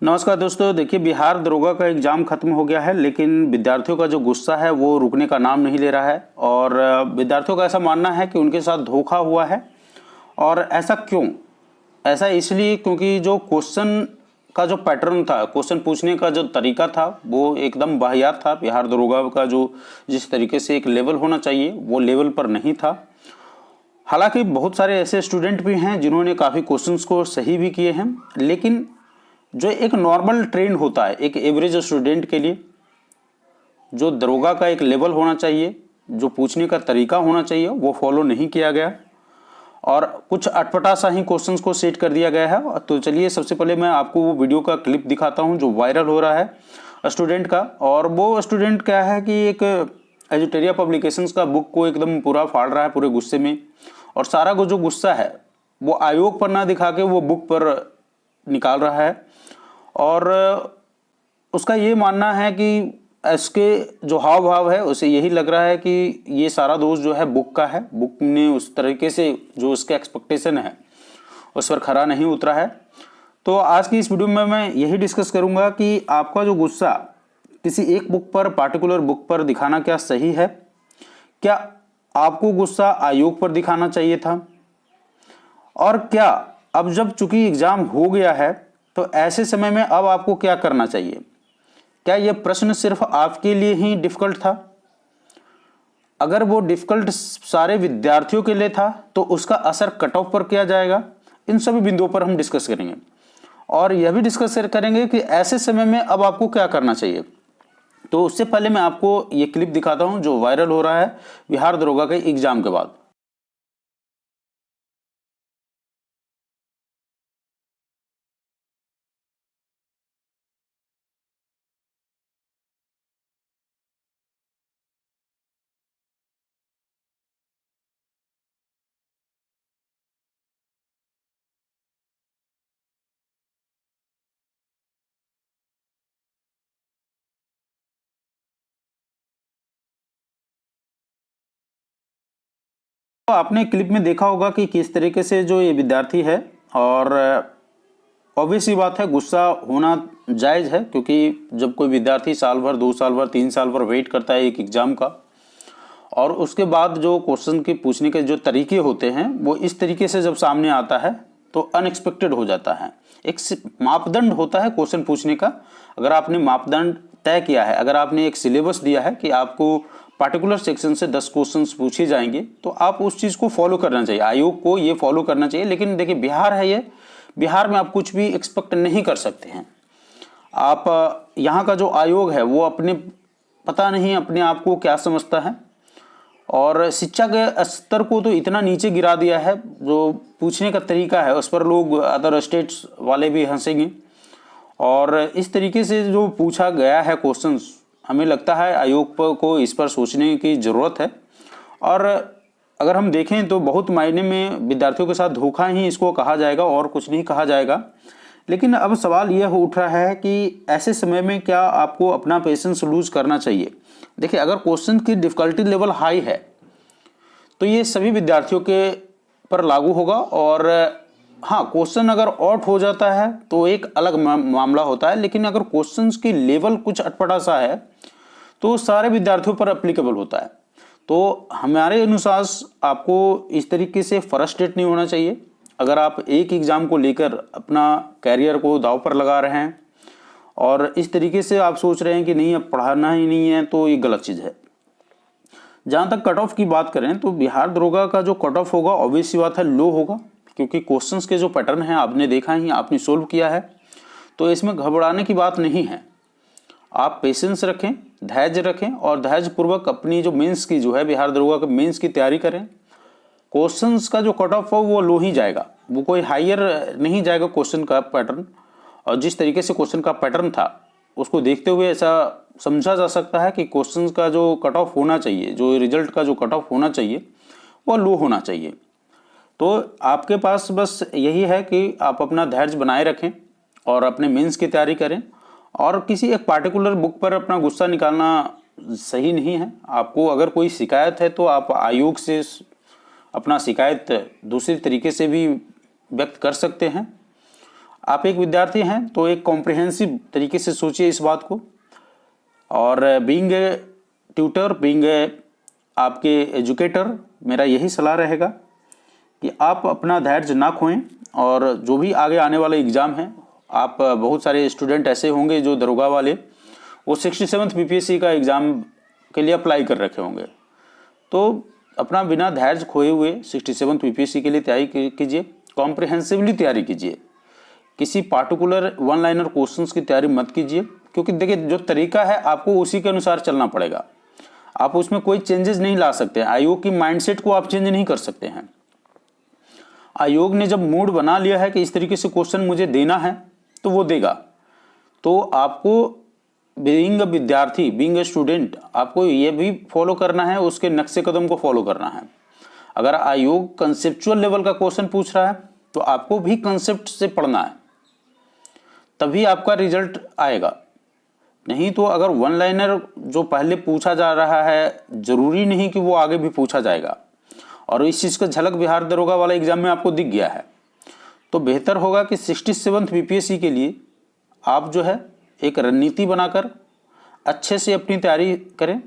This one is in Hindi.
नमस्कार दोस्तों। देखिए, बिहार दरोगा का एग्ज़ाम ख़त्म हो गया है, लेकिन विद्यार्थियों का जो गुस्सा है वो रुकने का नाम नहीं ले रहा है। और विद्यार्थियों का ऐसा मानना है कि उनके साथ धोखा हुआ है। और ऐसा क्यों? ऐसा इसलिए क्योंकि जो क्वेश्चन का जो पैटर्न था, क्वेश्चन पूछने का जो तरीका था, वो एकदम वाहियात था। बिहार दरोगा का जो जिस तरीके से एक लेवल होना चाहिए वो लेवल पर नहीं था। हालांकि बहुत सारे ऐसे स्टूडेंट भी हैं जिन्होंने काफ़ी क्वेश्चंस को सही भी किए हैं, लेकिन जो एक नॉर्मल ट्रेंड होता है एक एवरेज स्टूडेंट के लिए, जो दरोगा का एक लेवल होना चाहिए, जो पूछने का तरीका होना चाहिए, वो फॉलो नहीं किया गया और कुछ अटपटा सा ही क्वेश्चंस को सेट कर दिया गया है। तो चलिए, सबसे पहले मैं आपको वो वीडियो का क्लिप दिखाता हूं जो वायरल हो रहा है स्टूडेंट का। और वो स्टूडेंट क्या है कि एक एजुटेरिया पब्लिकेशंस का बुक को एकदम पूरा फाड़ रहा है पूरे गुस्से में, और सारा जो गुस्सा है वो आयोग पर ना दिखा के वो बुक पर निकाल रहा है। और उसका ये मानना है कि इसके जो हाव भाव है उसे यही लग रहा है कि ये सारा दोष जो है बुक का है। बुक ने उस तरीके से जो उसके एक्सपेक्टेशन है उस पर खरा नहीं उतरा है। तो आज की इस वीडियो में मैं यही डिस्कस करूंगा कि आपका जो गुस्सा किसी एक बुक पर, पार्टिकुलर बुक पर दिखाना क्या सही है? क्या आपको गुस्सा आयोग पर दिखाना चाहिए था? और क्या अब जब चूंकि एग्जाम हो गया है तो ऐसे समय में अब आपको क्या करना चाहिए? क्या यह प्रश्न सिर्फ आपके लिए ही डिफिकल्ट था? अगर वो डिफिकल्ट सारे विद्यार्थियों के लिए था तो उसका असर कट ऑफ पर किया जाएगा। इन सभी बिंदुओं पर हम डिस्कस करेंगे और यह भी डिस्कस करेंगे कि ऐसे समय में अब आपको क्या करना चाहिए। तो उससे पहले मैं आपको ये क्लिप दिखाता हूं जो वायरल हो रहा है बिहार दरोगा के एग्जाम के बाद। तो आपने क्लिप में देखा होगा कि किस तरीके से जो ये विद्यार्थी है, और ऑब्वियस सी बात है गुस्सा होना जायज़ है, क्योंकि जब कोई विद्यार्थी साल भर, 2 साल भर, 3 साल भर वेट करता है एक एग्ज़ाम का, और उसके बाद जो क्वेश्चन के पूछने के जो तरीके होते हैं वो इस तरीके से जब सामने आता है तो अनएक्सपेक्टेड हो जाता है। एक मापदंड होता है क्वेश्चन पूछने का। अगर आपने मापदंड तय किया है, अगर आपने एक सिलेबस दिया है कि आपको पार्टिकुलर सेक्शन से 10 क्वेश्चंस पूछे जाएंगे, तो आप उस चीज़ को फॉलो करना चाहिए, आयोग को ये फॉलो करना चाहिए। लेकिन देखिए, बिहार है ये, बिहार में आप कुछ भी एक्सपेक्ट नहीं कर सकते हैं। आप यहाँ का जो आयोग है वो अपने, पता नहीं अपने आप को क्या समझता है, और शिक्षा के स्तर को तो इतना नीचे गिरा दिया है। जो पूछने का तरीका है उस पर लोग, अदर स्टेट्स वाले भी हंसेंगे। और इस तरीके से जो पूछा गया है क्वेश्चंस, हमें लगता है आयोग को इस पर सोचने की ज़रूरत है। और अगर हम देखें तो बहुत मायने में विद्यार्थियों के साथ धोखा ही इसको कहा जाएगा और कुछ नहीं कहा जाएगा। लेकिन अब सवाल यह उठ रहा है कि ऐसे समय में क्या आपको अपना पेशेंस लूज करना चाहिए? देखिए, अगर क्वेश्चन की डिफिकल्टी लेवल हाई है तो ये सभी विद्यार्थियों के पर लागू होगा। और हाँ, क्वेश्चन अगर ऑट हो जाता है तो एक अलग मामला होता है, लेकिन अगर क्वेश्चंस की लेवल कुछ अटपटा सा है तो सारे विद्यार्थियों पर एप्लीकेबल होता है। तो हमारे अनुसार आपको इस तरीके से फ्रस्ट्रेट नहीं होना चाहिए। अगर आप एक एग्ज़ाम को लेकर अपना कैरियर को दांव पर लगा रहे हैं और इस तरीके से आप सोच रहे हैं कि नहीं अब पढ़ाना ही नहीं है, तो ये गलत चीज़ है। जहाँ तक कट ऑफ की बात करें तो बिहार दरोगा का जो कट ऑफ होगा ऑब्वियस सी बात है लो होगा, क्योंकि क्वेश्चंस के जो पैटर्न हैं आपने देखा ही, आपने सोल्व किया है। तो इसमें घबराने की बात नहीं है। आप पेशेंस रखें, धैर्य रखें और धैर्यपूर्वक अपनी जो मेंस की जो है बिहार दरोगा के मेंस की तैयारी करें। क्वेश्चंस का जो कट ऑफ हो वो लो ही जाएगा, वो कोई हायर नहीं जाएगा क्वेश्चन का पैटर्न। और जिस तरीके से क्वेश्चन का पैटर्न था उसको देखते हुए ऐसा समझा जा सकता है कि क्वेश्चन का जो कट ऑफ होना चाहिए, जो रिजल्ट का जो कट ऑफ होना चाहिए वो लो होना चाहिए। तो आपके पास बस यही है कि आप अपना धैर्य बनाए रखें और अपने मेंस की तैयारी करें। और किसी एक पार्टिकुलर बुक पर अपना गुस्सा निकालना सही नहीं है। आपको अगर कोई शिकायत है तो आप आयोग से अपना शिकायत दूसरे तरीके से भी व्यक्त कर सकते हैं। आप एक विद्यार्थी हैं तो एक कॉम्प्रिहेंसिव तरीके से सोचिए इस बात को, और being a tutor, being a आपके एजुकेटर, मेरा यही सलाह रहेगा कि आप अपना धैर्य ना खोएं, और जो भी आगे आने वाले एग्ज़ाम हैं, आप बहुत सारे स्टूडेंट ऐसे होंगे जो दरोगा वाले वो 67th बीपीएससी का एग्ज़ाम के लिए अप्लाई कर रखे होंगे, तो अपना बिना धैर्य खोए हुए 67th बीपीएससी के लिए तैयारी कीजिए, कॉम्प्रिहेंसिवली तैयारी कीजिए, किसी पार्टिकुलर वन लाइनर क्वेश्चंस की तैयारी मत कीजिए, क्योंकि देखिए जो तरीका है आपको उसी के अनुसार चलना पड़ेगा, आप उसमें कोई चेंजेस नहीं ला सकते। आयोग की माइंडसेट को आप चेंज नहीं कर सकते हैं। आयोग ने जब मूड बना लिया है कि इस तरीके से क्वेश्चन मुझे देना है तो वो देगा, तो आपको बीइंग अ विद्यार्थी, बीइंग अ स्टूडेंट, आपको ये भी फॉलो करना है, उसके नक्शे कदम को फॉलो करना है। अगर आयोग कंसेप्चुअल लेवल का क्वेश्चन पूछ रहा है तो आपको भी कंसेप्ट से पढ़ना है, तभी आपका रिजल्ट आएगा। नहीं तो अगर वन लाइनर जो पहले पूछा जा रहा है, जरूरी नहीं कि वो आगे भी पूछा जाएगा, और इस चीज़ का झलक बिहार दरोगा वाला एग्जाम में आपको दिख गया है। तो बेहतर होगा कि 67th बीपीएससी के लिए आप जो है एक रणनीति बनाकर अच्छे से अपनी तैयारी करें,